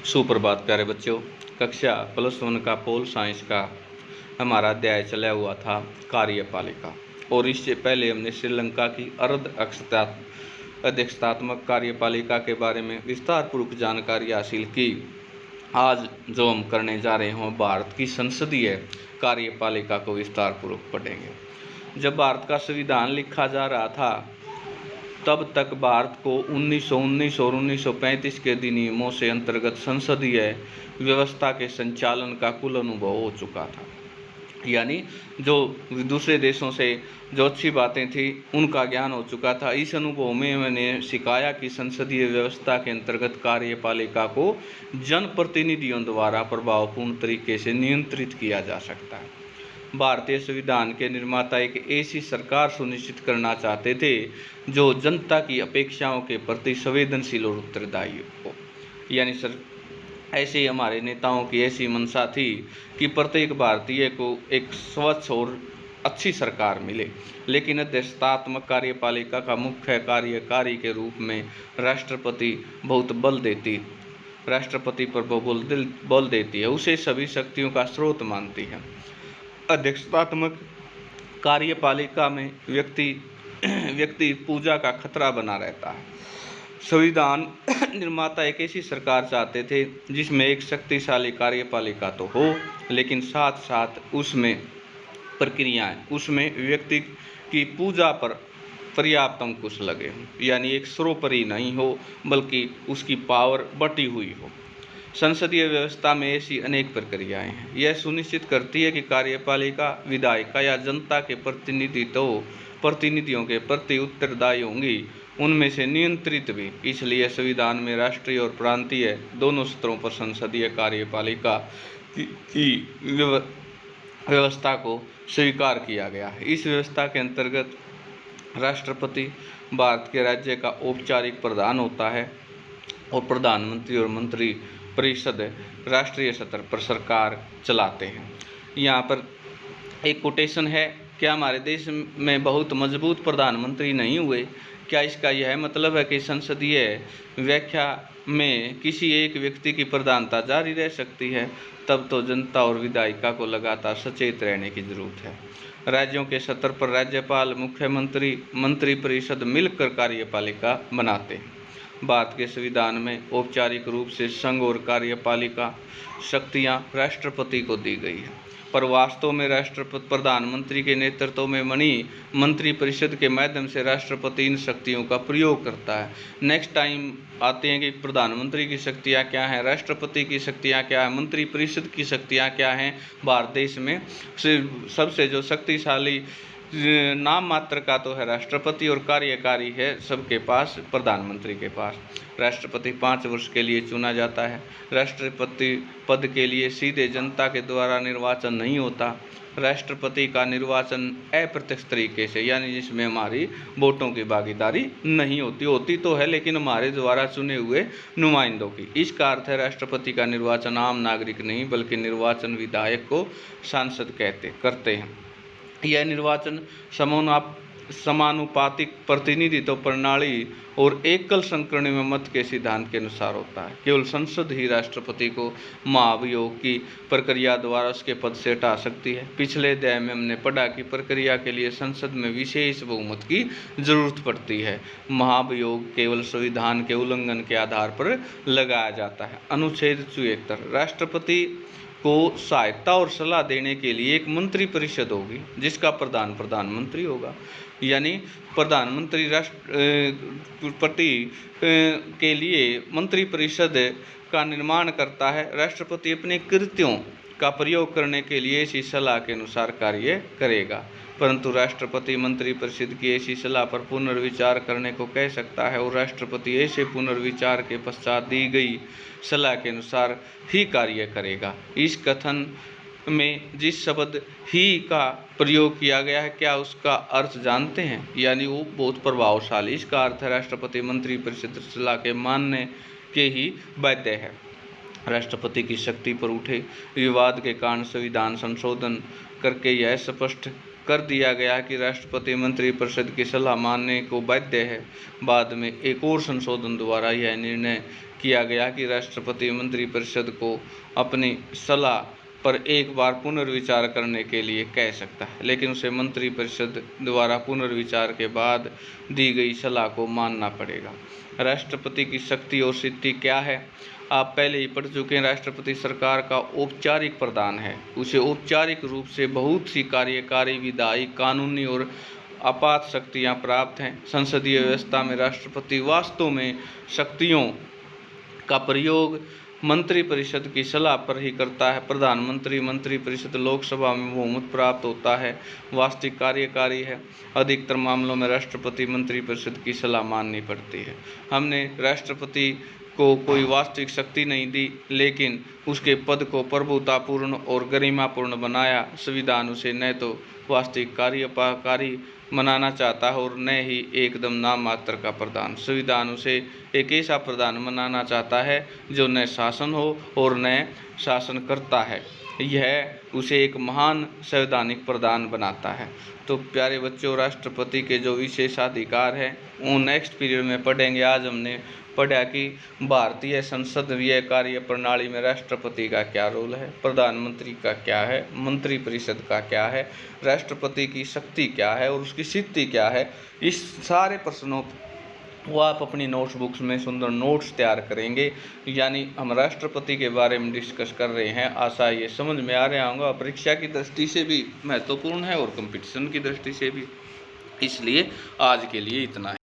सुप्रभात प्यारे बच्चों। कक्षा +1 का पोल साइंस का हमारा अध्याय चला हुआ था कार्यपालिका, और इससे पहले हमने श्रीलंका की अर्ध अध्यक्षतात्मक कार्यपालिका के बारे में विस्तार पूर्वक जानकारी हासिल की। आज जो हम करने जा रहे हैं भारत की संसदीय कार्यपालिका को विस्तार पूर्वक पढ़ेंगे। जब भारत का संविधान लिखा जा रहा था तब तक भारत को 1919 और 1935 के अधिनियमों से अंतर्गत संसदीय व्यवस्था के संचालन का कुल अनुभव हो चुका था। यानी जो दूसरे देशों से जो अच्छी बातें थी उनका ज्ञान हो चुका था। इस अनुभव में मैंने सिखाया कि संसदीय व्यवस्था के अंतर्गत कार्यपालिका को जनप्रतिनिधियों द्वारा प्रभावपूर्ण तरीके से नियंत्रित किया जा सकता है। भारतीय संविधान के निर्माता एक ऐसी सरकार सुनिश्चित करना चाहते थे जो जनता की अपेक्षाओं के प्रति संवेदनशील और उत्तरदायी हो। यानी ऐसे ही हमारे नेताओं की ऐसी मंशा थी कि प्रत्येक भारतीय को एक स्वच्छ और अच्छी सरकार मिले। लेकिन अध्यक्षतात्मक कार्यपालिका का मुख्य कार्यकारी के रूप में राष्ट्रपति बहुत राष्ट्रपति पर बल देती है, उसे सभी शक्तियों का स्रोत मानती है। अध्यक्षतात्मक कार्यपालिका में व्यक्ति पूजा का खतरा बना रहता है। संविधान निर्माता एक ऐसी सरकार चाहते थे जिसमें एक शक्तिशाली कार्यपालिका तो हो, लेकिन साथ साथ उसमें व्यक्ति की पूजा पर पर्याप्त अंकुश लगे। यानी एक सर्वोपरि नहीं हो बल्कि उसकी पावर बटी हुई हो। संसदीय व्यवस्था में ऐसी अनेक प्रक्रियाएं हैं। यह सुनिश्चित करती है कि कार्यपालिका विधायिका या जनता के प्रतिनिधियों के प्रति उत्तरदायी होंगी, उनमें से नियंत्रित भी। इसलिए संविधान में राष्ट्रीय और प्रांतीय दोनों स्तरों पर संसदीय कार्यपालिका की व्यवस्था को स्वीकार किया गया है। इस व्यवस्था के अंतर्गत राष्ट्रपति भारत के राज्य का औपचारिक प्रधान होता है और प्रधानमंत्री और मंत्री परिषद राष्ट्रीय स्तर पर सरकार चलाते हैं। यहाँ पर एक कोटेशन है, क्या हमारे देश में बहुत मजबूत प्रधानमंत्री नहीं हुए? क्या इसका यह मतलब है कि संसदीय व्याख्या में किसी एक व्यक्ति की प्रधानता जारी रह सकती है? तब तो जनता और विधायिका को लगातार सचेत रहने की जरूरत है। राज्यों के स्तर पर राज्यपाल, मुख्यमंत्री, मंत्री परिषद मिलकर कार्यपालिका बनाते हैं। भारत के संविधान में औपचारिक रूप से संघ और कार्यपालिका शक्तियां राष्ट्रपति को दी गई है, पर वास्तव में राष्ट्रपति प्रधानमंत्री के नेतृत्व में बनी मंत्री परिषद के माध्यम से राष्ट्रपति इन शक्तियों का प्रयोग करता है। नेक्स्ट टाइम आते हैं कि प्रधानमंत्री की शक्तियां क्या हैं, राष्ट्रपति की शक्तियां क्या हैं, मंत्री परिषद की शक्तियां क्या हैं। भारत देश में सबसे जो शक्तिशाली नाम मात्र का तो है राष्ट्रपति, और कार्यकारी है सबके पास प्रधानमंत्री के पास। राष्ट्रपति 5 वर्ष के लिए चुना जाता है। राष्ट्रपति पद के लिए सीधे जनता के द्वारा निर्वाचन नहीं होता। राष्ट्रपति का निर्वाचन अप्रत्यक्ष तरीके से, यानी जिसमें हमारी वोटों की भागीदारी नहीं होती तो है, लेकिन हमारे द्वारा चुने हुए नुमाइंदों की। इसका अर्थ है राष्ट्रपति का निर्वाचन आम नागरिक नहीं बल्कि निर्वाचन विधायक को सांसद करते हैं। यह निर्वाचन समानुपातिक प्रतिनिधित्व प्रणाली और एकल संकीर्ण में मत के सिद्धांत के अनुसार होता है। केवल संसद ही राष्ट्रपति को महाभियोग की प्रक्रिया द्वारा उसके पद से हटा सकती है। पिछले अध्याय में हमने पढ़ा कि प्रक्रिया के लिए संसद में विशेष बहुमत की जरूरत पड़ती है। महाभियोग केवल संविधान के उल्लंघन के आधार पर लगाया जाता है। अनुच्छेद 74, राष्ट्रपति को सहायता और सलाह देने के लिए एक मंत्री परिषद होगी जिसका प्रधानमंत्री होगा। यानी प्रधानमंत्री राष्ट्रपति के लिए मंत्री परिषद का निर्माण करता है। राष्ट्रपति अपने कृत्यों का प्रयोग करने के लिए इसी सलाह के अनुसार कार्य करेगा, परंतु राष्ट्रपति मंत्री परिषद की ऐसी सलाह पर पुनर्विचार करने को कह सकता है और राष्ट्रपति ऐसे पुनर्विचार के पश्चात दी गई सलाह के अनुसार ही कार्य करेगा। इस कथन में जिस शब्द ही का प्रयोग किया गया है, क्या उसका अर्थ जानते हैं? यानी वो बहुत प्रभावशाली। इसका अर्थ है राष्ट्रपति मंत्री परिषद सलाह के मानने के ही बाध्य है। राष्ट्रपति की शक्ति पर उठे विवाद के कारण संविधान संशोधन करके यह स्पष्ट कर दिया गया कि राष्ट्रपति मंत्रिपरिषद की सलाह मानने को बाध्य है। बाद में एक और संशोधन द्वारा यह निर्णय किया गया कि राष्ट्रपति मंत्रिपरिषद को अपनी सलाह पर एक बार पुनर्विचार करने के लिए कह सकता है, लेकिन उसे मंत्रिपरिषद द्वारा पुनर्विचार के बाद दी गई सलाह को मानना पड़ेगा। राष्ट्रपति की शक्ति और स्थिति क्या है, आप पहले ही पढ़ चुके हैं। राष्ट्रपति सरकार का औपचारिक प्रधान है। उसे औपचारिक रूप से बहुत सी कार्यकारी, विधायी, कानूनी और आपात शक्तियाँ प्राप्त हैं। संसदीय व्यवस्था में राष्ट्रपति वास्तव में शक्तियों का प्रयोग मंत्रिपरिषद की सलाह पर ही करता है। प्रधानमंत्री मंत्रिपरिषद लोकसभा में बहुमत प्राप्त होता है, वास्तविक कार्यकारी है। अधिकतर मामलों में राष्ट्रपति मंत्रिपरिषद की सलाह माननी पड़ती है। हमने राष्ट्रपति को कोई वास्तविक शक्ति नहीं दी, लेकिन उसके पद को प्रभुतापूर्ण और गरिमापूर्ण बनाया। संविधान उसे न तो वास्तविक कार्यकारी बनाना चाहता है और न ही एकदम नाम मात्र का प्रधान। संविधान उसे एक ऐसा प्रधान बनाना चाहता है जो न शासन हो और न शासन करता है। यह उसे एक महान संवैधानिक प्रधान बनाता है। तो प्यारे बच्चों, राष्ट्रपति के जो विशेषाधिकार हैं वो नेक्स्ट पीरियड में पढ़ेंगे। आज हमने पढ़ा कि भारतीय संसदीय कार्य प्रणाली में राष्ट्रपति का क्या रोल है, प्रधानमंत्री का क्या है, मंत्रिपरिषद का क्या है, राष्ट्रपति की शक्ति क्या है और उसकी स्थिति क्या है। इस सारे प्रश्नों वो आप अपनी नोटबुक्स में सुंदर नोट्स तैयार करेंगे। यानी हम राष्ट्रपति के बारे में डिस्कस कर रहे हैं। आशा ये समझ में आ रहा होगा। परीक्षा की दृष्टि से भी महत्वपूर्ण है और कंपटीशन की दृष्टि से भी। इसलिए आज के लिए इतना है।